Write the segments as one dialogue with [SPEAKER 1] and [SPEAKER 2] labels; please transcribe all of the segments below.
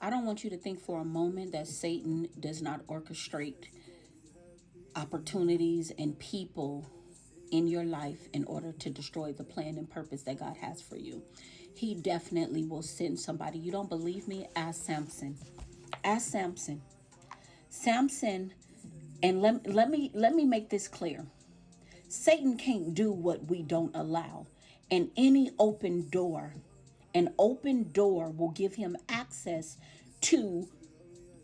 [SPEAKER 1] I don't want you to think for a moment that Satan does not orchestrate opportunities and people in your life in order to destroy the plan and purpose that God has for you. He definitely will send somebody. You don't believe me? Ask Samson. Ask Samson. Samson, and let me make this clear. Satan can't do what we don't allow. And an open door will give him access to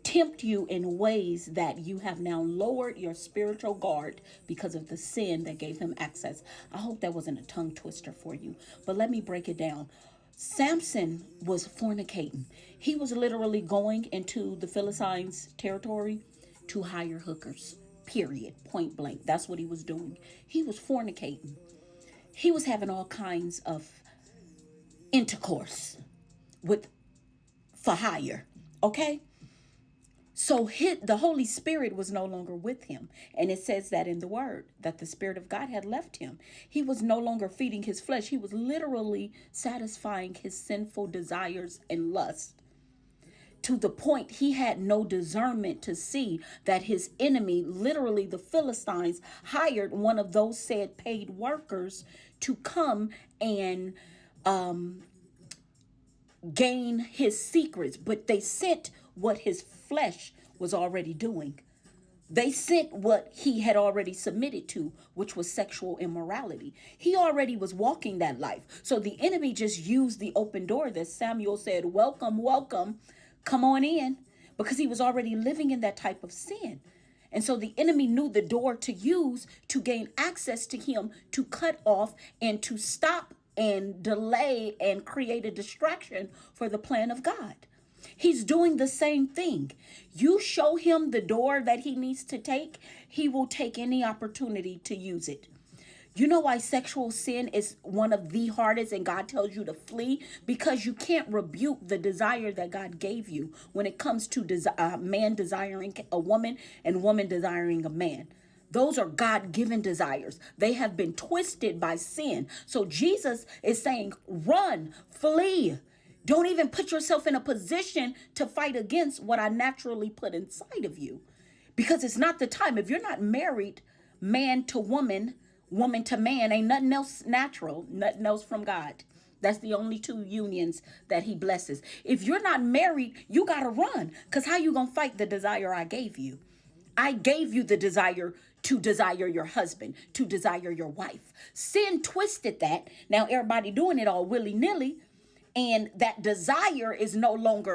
[SPEAKER 1] tempt you in ways that you have now lowered your spiritual guard because of the sin that gave him access. I hope that wasn't a tongue twister for you, but let me break it down. Samson was fornicating. He was literally going into the Philistines' territory to hire hookers. Period. Point blank. That's what he was doing. He was fornicating. He was having all kinds of intercourse with for hire. Okay? So the Holy Spirit was no longer with him. And it says that in the word, that the Spirit of God had left him. He was no longer feeding his flesh. He was literally satisfying his sinful desires and lust, to the point he had no discernment to see that his enemy, literally the Philistines, hired one of those said paid workers to come and gain his secrets. But they sent what his flesh was already doing. They sent what he had already submitted to, which was sexual immorality. He already was walking that life. So the enemy just used the open door that Samuel said, welcome, welcome, come on in, because he was already living in that type of sin. And so the enemy knew the door to use to gain access to him, to cut off and to stop and delay and create a distraction for the plan of God. He's doing the same thing. You show him the door that he needs to take, he will take any opportunity to use it. You know why sexual sin is one of the hardest and God tells you to flee? Because you can't rebuke the desire that God gave you when it comes to man desiring a woman and woman desiring a man. Those are God-given desires. They have been twisted by sin. So Jesus is saying, run, flee. Don't even put yourself in a position to fight against what I naturally put inside of you. Because it's not the time. If you're not married, man to woman, woman to man, ain't nothing else natural, nothing else from God. That's the only two unions that he blesses. If you're not married, you got to run. Because how you going to fight the desire I gave you? I gave you the desire to desire your husband, to desire your wife. Sin twisted that. Now everybody doing it all willy-nilly. And that desire is no longer